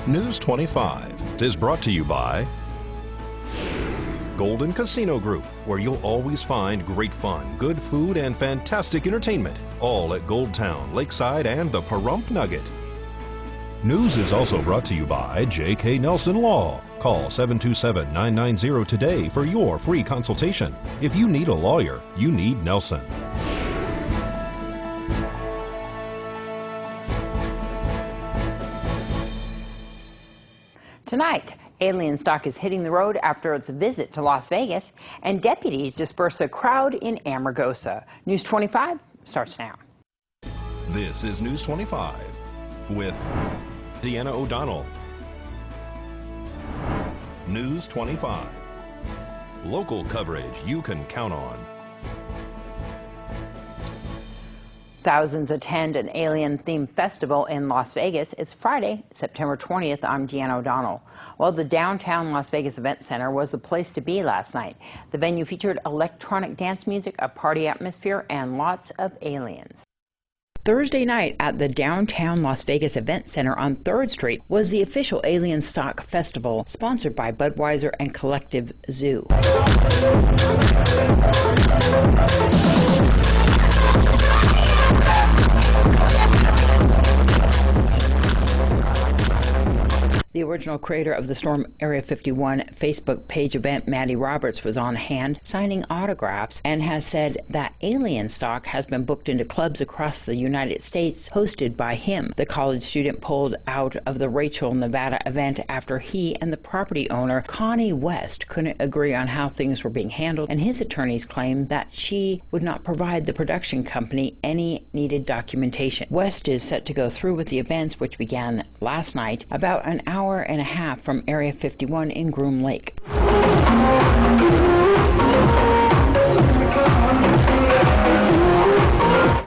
News 25 is brought to you by Golden Casino Group, where you'll always find great fun, good food, and fantastic entertainment, all at Gold Town, Lakeside, and the Pahrump Nugget. News is also brought to you by J.K. Nelson Law. Call 727-990 today for your free consultation. If you need a lawyer, you need Nelson. Tonight, alien stock is hitting the road after its visit to Las Vegas, and deputies disperse a crowd in Amargosa. News 25 starts now. This is News 25 with Deanna O'Donnell. News 25. Local coverage you can count on. Thousands attend an alien-themed festival in Las Vegas. It's Friday, September 20th. I'm Deanna O'Donnell. Well, the downtown Las Vegas Event Center was a place to be last night. The venue featured electronic dance music, a party atmosphere, and lots of aliens. Thursday night at the downtown Las Vegas Event Center on 3rd Street was the official Alien Stock Festival, sponsored by Budweiser and Collective Zoo. The original creator of the Storm Area 51 Facebook page event, Maddie Roberts, was on hand signing autographs and has said that alien stock has been booked into clubs across the United States hosted by him. The college student pulled out of the Rachel, Nevada event after he and the property owner, Connie West, couldn't agree on how things were being handled, and his attorneys claimed that she would not provide the production company any needed documentation. West is set to go through with the events, which began last night, about an hour and a half from Area 51 in Groom Lake.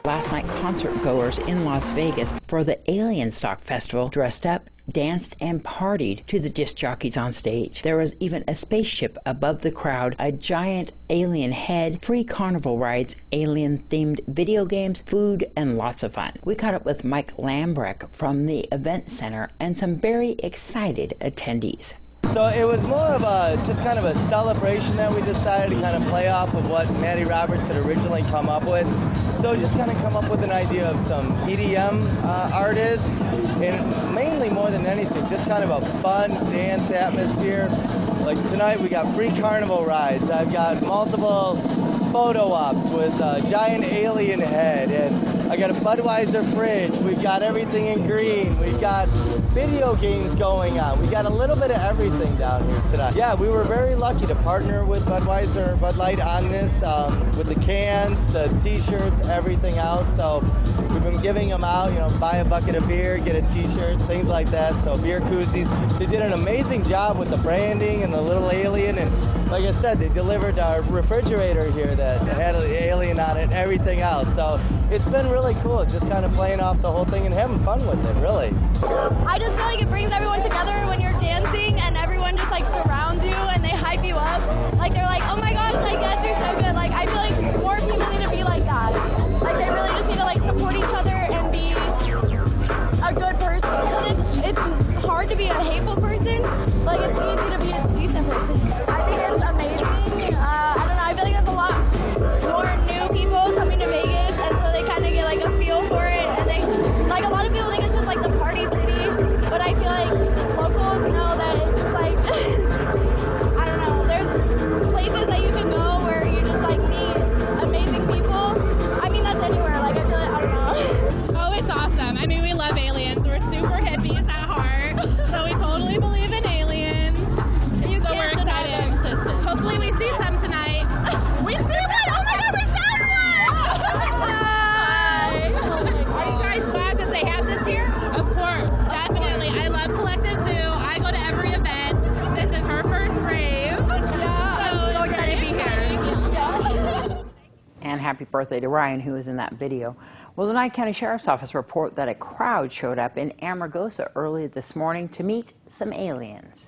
Last night, concert goers in Las Vegas for the Alien Stock Festival dressed up, danced, and partied to the disc jockeys on stage. There was even a spaceship above the crowd, a giant alien head, free carnival rides, alien-themed video games, food, and lots of fun. We caught up with Mike Lambrecht from the event center and some very excited attendees. So it was more of just kind of a celebration that we decided to kind of play off of what Maddie Roberts had originally come up with. So just kind of come up with an idea of some EDM artists, and mainly more than anything, just kind of a fun dance atmosphere. Like tonight we got free carnival rides. I've got multiple photo ops with a giant alien head, and I got a Budweiser fridge. We've got everything in green. We've got video games going on. We got a little bit of everything down here tonight. Yeah, we were very lucky to partner with Budweiser and Bud Light on this, with the cans, the t-shirts, everything else. So we've been giving them out, you know, buy a bucket of beer, get a t-shirt, things like that. So beer koozies. They did an amazing job with the branding and the little alien, and like I said, they delivered our refrigerator here that had an alien on it and everything else. So it's been really cool, just kind of playing off the whole thing and having fun with it, really. I just feel like it brings everyone together when you're dancing, and everyone just like surrounds you and they hype you up. Like they're like, oh my gosh, like yes, you're so good. Like I feel like more people need to be like that. Like they really just need to like support each other and be a good person. Because it's hard to be a hateful person. Like it's easy to be a decent person. I think it's amazing. I don't know. I feel like there's a lot more new people coming to Vegas, and so they kind of get like a feel for it. And they like a lot of people think it's just like the party city, but I feel like locals know that it's just like I don't know. There's places that you can go where you just like meet amazing people. I mean that's anywhere. Like I feel like I don't know. Oh, it's awesome. I mean, we love aliens. We're super hippies at heart, so we totally believe in aliens. You So can't we're deny excited. their existence. Hopefully we see some tonight. We see one! Oh my god, we found one! Are you guys glad that they have this here? Of course, definitely. I love Collective Zoo. I go to every event. This is her first rave. Yeah, I'm so excited to be here. And happy birthday to Ryan, who was in that video. Well, the Nye County Sheriff's Office report that a crowd showed up in Amargosa early this morning to meet some aliens.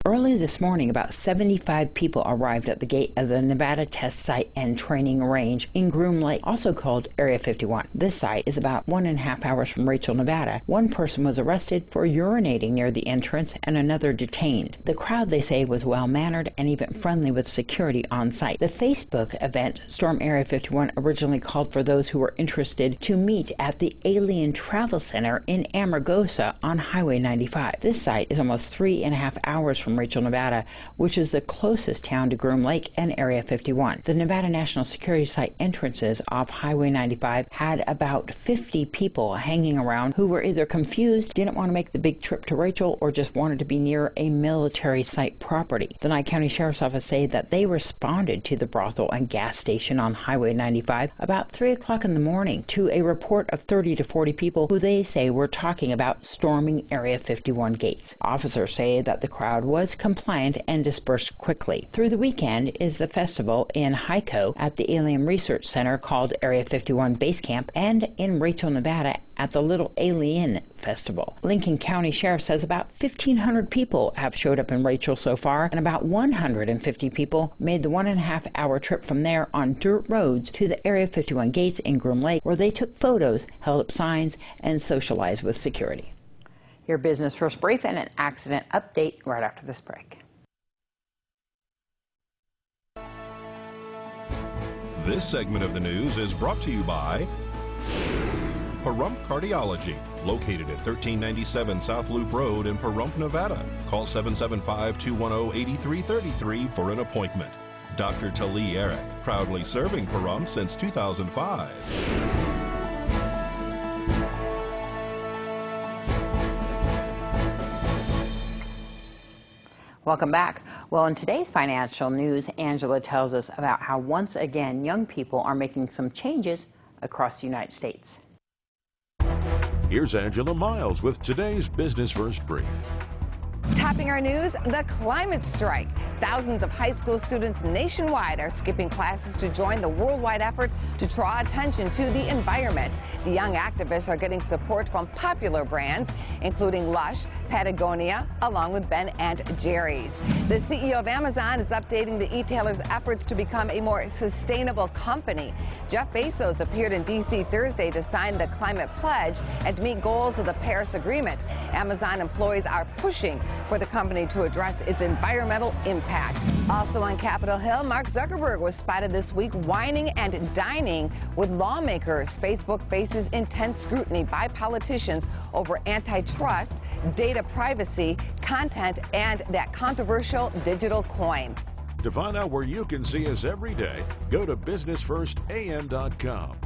Early this morning, about 75 people arrived at the gate of the Nevada Test Site and Training Range in Groom Lake, also called Area 51. This site is about 1.5 hours from Rachel, Nevada. One person was arrested for urinating near the entrance and another detained. The crowd, they say, was well-mannered and even friendly with security on site. The Facebook event, Storm Area 51, originally called for those who were interested to meet at the Alien Travel Center in Amargosa on Highway 95. This site is almost 3.5 hours from Rachel, Nevada, which is the closest town to Groom Lake and Area 51. The Nevada National Security Site entrances off Highway 95 had about 50 people hanging around who were either confused, didn't want to make the big trip to Rachel, or just wanted to be near a military site property. The Nye County Sheriff's Office say that they responded to the brothel and gas station on Highway 95 about 3 o'clock in the morning to a report of 30 to 40 people who they say were talking about storming Area 51 gates. Officers say that the crowd was compliant and dispersed quickly. Through the weekend is the festival in Hyco at the Alien Research Center called Area 51 Base Camp, and in Rachel, Nevada at the Little Alien Festival. Lincoln County Sheriff says about 1,500 people have showed up in Rachel so far, and about 150 people made the 1.5 hour trip from there on dirt roads to the Area 51 gates in Groom Lake, where they took photos, held up signs, and socialized with security. Your Business First Brief and an accident update right after this break. This segment of the news is brought to you by Pahrump Cardiology, located at 1397 South Loop Road in Pahrump, Nevada. Call 775-210-8333 for an appointment. Dr. Tali Eric, proudly serving Pahrump since 2005. Welcome back. Well, in today's financial news, Angela tells us about how once again young people are making some changes across the United States. Here's Angela Miles with today's Business First Brief. Topping our news, the climate strike. Thousands of high school students nationwide are skipping classes to join the worldwide effort to draw attention to the environment. The young activists are getting support from popular brands, including Lush, Patagonia, along with Ben and Jerry's. The CEO of Amazon is updating the e-tailer's efforts to become a more sustainable company. Jeff Bezos appeared in D.C. Thursday to sign the climate pledge and to meet goals of the Paris Agreement. Amazon employees are pushing for the company to address its environmental impact. Also on Capitol Hill, Mark Zuckerberg was spotted this week whining and dining with lawmakers. Facebook faces intense scrutiny by politicians over antitrust, data privacy, content, and that controversial digital coin. To find out where you can see us every day, go to businessfirstan.com.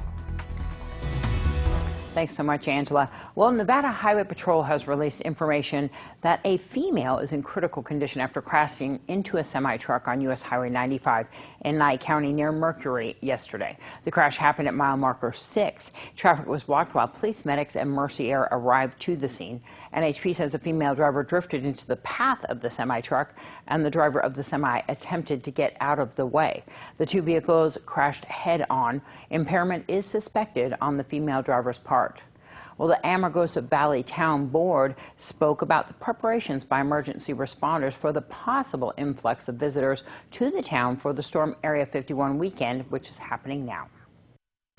Thanks so much, Angela. Well, Nevada Highway Patrol has released information that a female is in critical condition after crashing into a semi-truck on U.S. Highway 95 in Nye County near Mercury yesterday. The crash happened at mile marker 6. Traffic was blocked while police, medics, and Mercy Air arrived to the scene. NHP says the female driver drifted into the path of the semi-truck, and the driver of the semi attempted to get out of the way. The two vehicles crashed head-on. Impairment is suspected on the female driver's part. Well, the Amargosa Valley Town Board spoke about the preparations by emergency responders for the possible influx of visitors to the town for the Storm Area 51 weekend, which is happening now.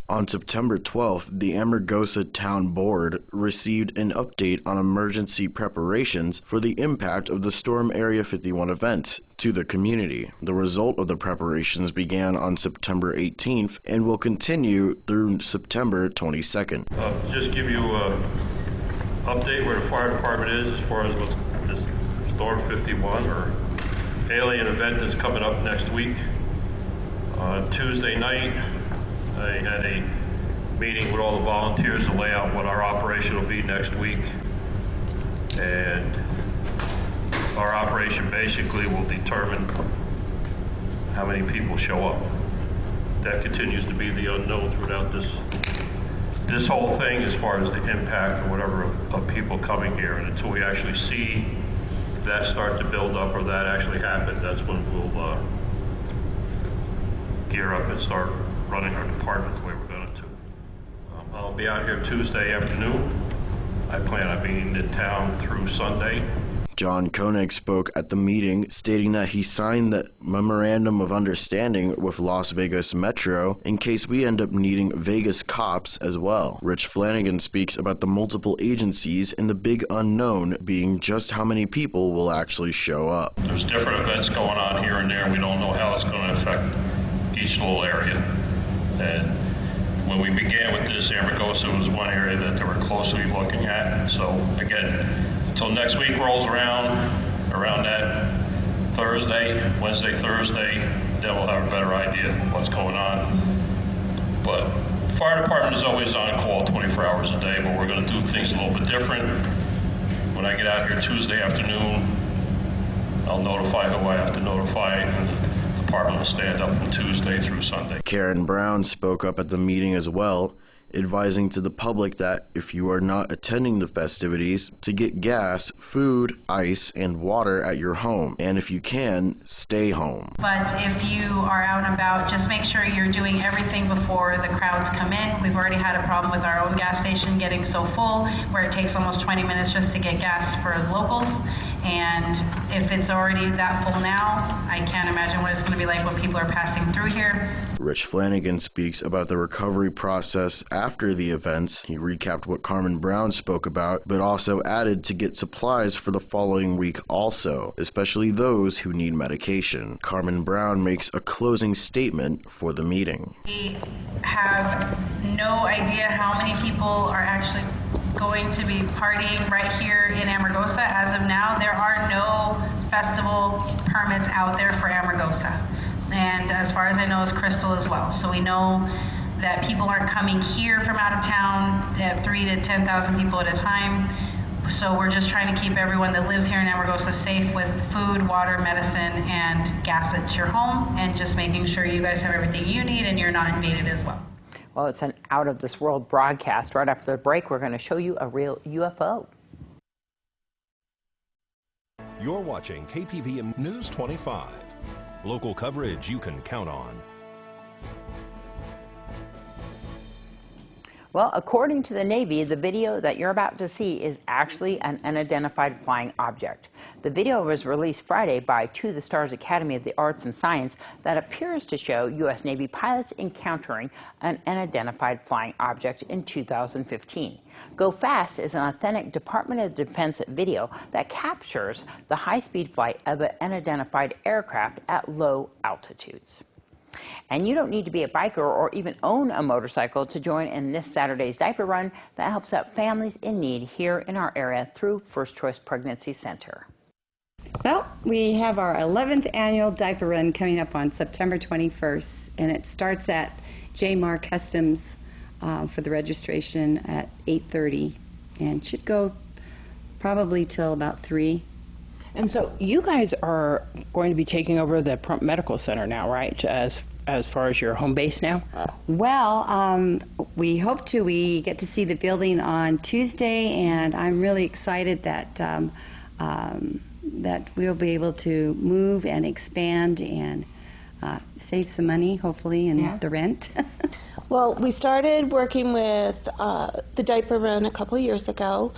On September 12th, the Amargosa Town Board received an update on emergency preparations for the impact of the Storm Area 51 event to the community. The result of the preparations began on September 18th and will continue through September 22nd. Just give you an update where the fire department is as far as what's this Storm 51 or alien event that's coming up next week. On Tuesday night, I had a meeting with all the volunteers to lay out what our operation will be next week. And our operation basically will determine how many people show up. That continues to be the unknown throughout this whole thing as far as the impact or whatever of people coming here. And until we actually see that start to build up or that actually happen, that's when we'll gear up and start running our department the way we're going to. I'll be out here Tuesday afternoon. I plan on being in town through Sunday. John Koenig spoke at the meeting, stating that he signed the Memorandum of Understanding with Las Vegas Metro in case we end up needing Vegas cops as well. Rich Flanagan speaks about the multiple agencies and the big unknown being just how many people will actually show up. There's different events going on here and there. We don't know how it's going to affect each little area. And when we began with this, Amargosa was one area that they were closely looking at. So again, until next week rolls around that Wednesday, Thursday, then we'll have a better idea what's going on. But the fire department is always on call 24 hours a day, but we're going to do things a little bit different. When I get out here Tuesday afternoon, I'll notify who I have to notify, and the department will stand up from Tuesday through Sunday. Karen Brown spoke up at the meeting as well, advising to the public that if you are not attending the festivities, to get gas, food, ice, and water at your home, and if you can, stay home. But if you are out and about, just make sure you're doing everything before the crowds come in. We've already had a problem with our own gas station getting so full, where it takes almost 20 minutes just to get gas for locals. And if it's already that full now, I can't imagine what it's going to be like when people are passing through here. Rich Flanagan speaks about the recovery process after the events. He recapped what Carmen Brown spoke about, but also added to get supplies for the following week also, especially those who need medication. Carmen Brown makes a closing statement for the meeting. We have no idea how many people are actually going to be partying right here in Amargosa. As of now, there are no festival permits out there for Amargosa. And as far as I know, it's Crystal as well. So we know that people aren't coming here from out of town at 3,000 to 10,000 people at a time. So we're just trying to keep everyone that lives here in Amargosa safe with food, water, medicine, and gas at your home, and just making sure you guys have everything you need and you're not invaded as well. Well, it's an out-of-this-world broadcast. Right after the break, we're going to show you a real UFO. You're watching KPVM News 25. Local coverage you can count on. Well, according to the Navy, the video that you're about to see is actually an unidentified flying object. The video was released Friday by To the Stars Academy of the Arts and Science that appears to show U.S. Navy pilots encountering an unidentified flying object in 2015. Go Fast is an authentic Department of Defense video that captures the high-speed flight of an unidentified aircraft at low altitudes. And you don't need to be a biker or even own a motorcycle to join in this Saturday's Diaper Run that helps out families in need here in our area through First Choice Pregnancy Center. Well, we have our 11th annual Diaper Run coming up on September 21st, and it starts at JMAR Customs for the registration at 8:30, and should go probably till about 3. And so you guys are going to be taking over the Pahrump Medical Center now, right, as far as your home base now? Well, we hope to. We get to see the building on Tuesday, and I'm really excited that that we'll be able to move and expand and save some money, hopefully, in the rent. Well, we started working with the Diaper Run a couple years ago.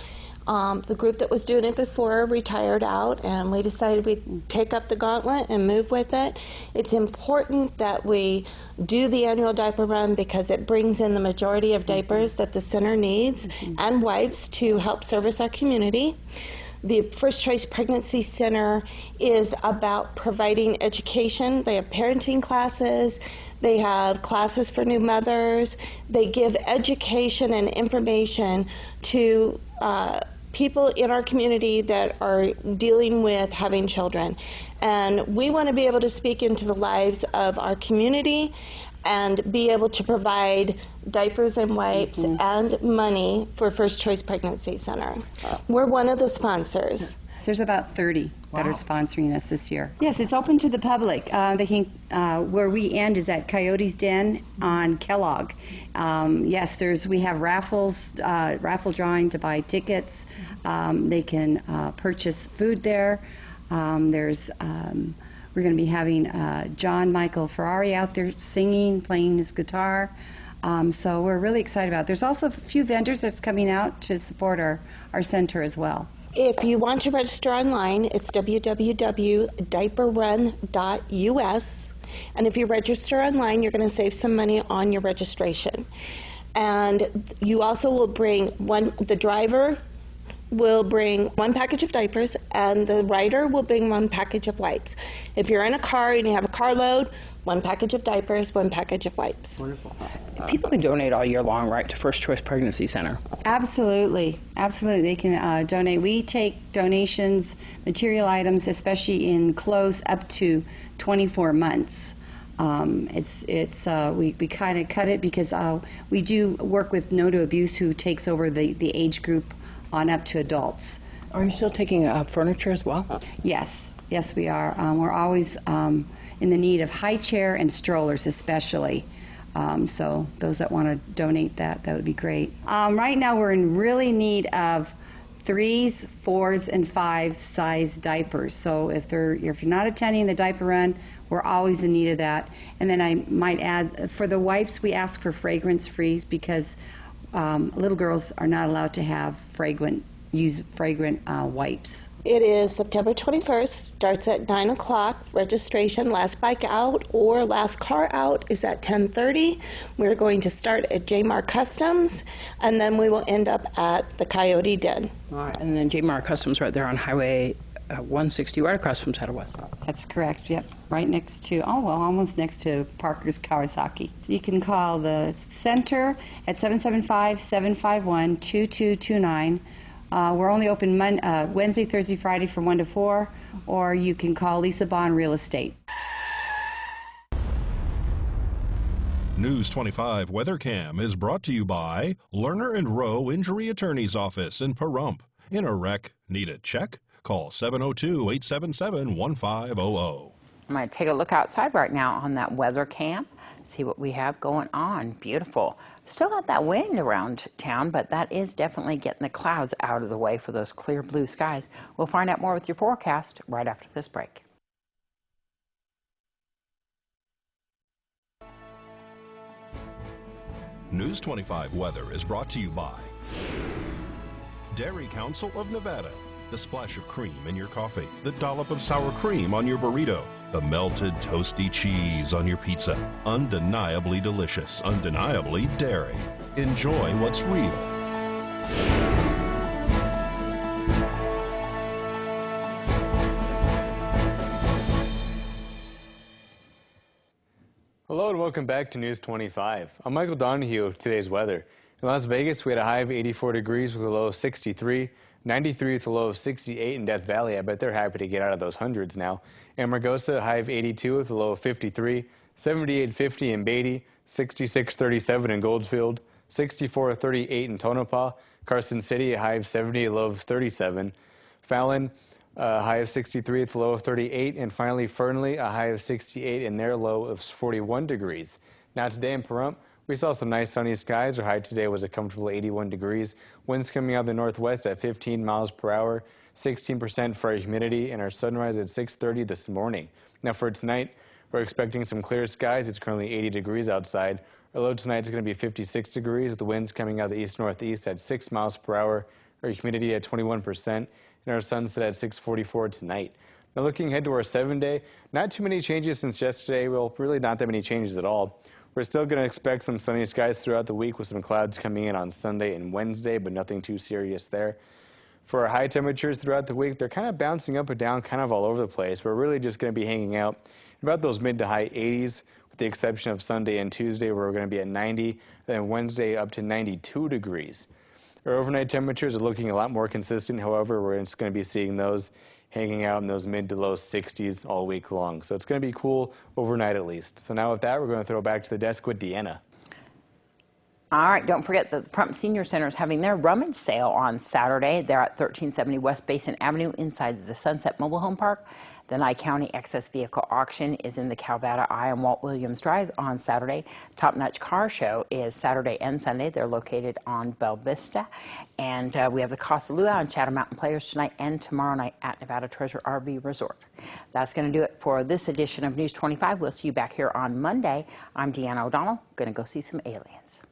The group that was doing it before retired out, and we decided we'd take up the gauntlet and move with it. It's important that we do the annual Diaper Run because it brings in the majority of diapers that the center needs and wipes to help service our community. The First Choice Pregnancy Center is about providing education. They have parenting classes. They have classes for new mothers. They give education and information to people in our community that are dealing with having children. And we want to be able to speak into the lives of our community and be able to provide diapers and wipes and money for First Choice Pregnancy Center. We're one of the sponsors. There's about 30 that are sponsoring us this year. Yes, it's open to the public. They can, where we end is at Coyote's Den on Kellogg. Yes, we have raffles, raffle drawing to buy tickets. They can purchase food there. We're going to be having John Michael Ferrari out there singing, playing his guitar. So we're really excited about it. There's also a few vendors that's coming out to support our center as well. If you want to register online, it's www.diaperrun.us. And if you register online, you're going to save some money on your registration. And you also will bring the driver will bring 1 package of diapers, and the rider will bring 1 package of wipes. If you're in a car and you have a carload, 1 package of diapers, 1 package of wipes. Wonderful. People can donate all year long, right, to First Choice Pregnancy Center? Absolutely. Absolutely. They can donate. We take donations, material items, especially in clothes, up to 24 months. We kind of cut it because we do work with No to Abuse, who takes over the age group on up to adults. Are you still taking furniture as well? Yes. Yes, we are. We're always in the need of high chair and strollers especially. So those that want to donate that would be great. Right now we're in really need of 3s, 4s, and 5 size diapers. So if you're not attending the diaper run, we're always in need of that. And then I might add, for the wipes, we ask for fragrance-free because little girls are not allowed to have use fragrant wipes. It is September 21st, starts at 9 o'clock. Registration, last bike out or last car out is at 10:30. We're going to start at J-Mar Customs, and then we will end up at the Coyote Den. All right, and then J-Mar Customs right there on Highway 160, right across from Saddle. That's correct, yep. Right next to, almost next to Parker's Kawasaki. So you can call the center at 775-751-2229. We're only open Wednesday, Thursday, Friday from 1 to 4, or you can call Lisa Bond Real Estate. News 25 Weather Cam is brought to you by Lerner and Rowe Injury Attorney's Office in Pahrump. In a wreck, need a check? Call 702-877-1500. I'm going to take a look outside right now on that weather cam, see what we have going on. Beautiful. Still got that wind around town, but that is definitely getting the clouds out of the way for those clear blue skies. We'll find out more with your forecast right after this break. News 25 Weather is brought to you by Dairy Council of Nevada. The splash of cream in your coffee, the dollop of sour cream on your burrito, the melted toasty cheese on your pizza. Undeniably delicious, undeniably dairy. Enjoy what's real. Hello and welcome back to News 25. I'm Michael Donohue with today's weather. In Las Vegas, we had a high of 84 degrees with a low of 63. 93 with a low of 68 in Death Valley. I bet they're happy to get out of those hundreds now. Amargosa, high of 82 with a low of 53. 78.50 in Beatty. 66.37 in Goldfield. 64.38 in Tonopah. Carson City, a high of 70, a low of 37. Fallon, a high of 63 with a low of 38. And finally, Fernley, a high of 68 and their low of 41 degrees. Now today in Pahrump, we saw some nice sunny skies. Our high today was a comfortable 81 degrees. Winds coming out of the northwest at 15 miles per hour, 16% for our humidity, and our sunrise at 6:30 this morning. Now for tonight, we're expecting some clear skies. It's currently 80 degrees outside. Our low tonight is going to be 56 degrees with the winds coming out of the east-northeast at 6 miles per hour, our humidity at 21%, and our sunset at 6:44 tonight. Now looking ahead to our 7-day, not too many changes since yesterday. Well, really not that many changes at all. We're still going to expect some sunny skies throughout the week with some clouds coming in on Sunday and Wednesday, but nothing too serious there. For our high temperatures throughout the week, they're kind of bouncing up and down kind of all over the place. We're really just going to be hanging out about those mid to high 80s, with the exception of Sunday and Tuesday, where we're going to be at 90, then Wednesday up to 92 degrees. Our overnight temperatures are looking a lot more consistent. However, we're just going to be seeing those hanging out in those mid to low 60s all week long. So it's going to be cool overnight at least. So now with that, we're going to throw back to the desk with Deanna. All right, don't forget that the Pahrump Senior Center is having their rummage sale on Saturday. They're at 1370 West Basin Avenue inside the Sunset Mobile Home Park. The Nye County Excess Vehicle Auction is in the Calvada Eye on Walt Williams Drive on Saturday. Top Notch Car Show is Saturday and Sunday. They're located on Bella Vista. And we have the Casa Luau and Chatham Mountain Players tonight and tomorrow night at Nevada Treasure RV Resort. That's going to do it for this edition of News 25. We'll see you back here on Monday. I'm Deanna O'Donnell. Going to go see some aliens.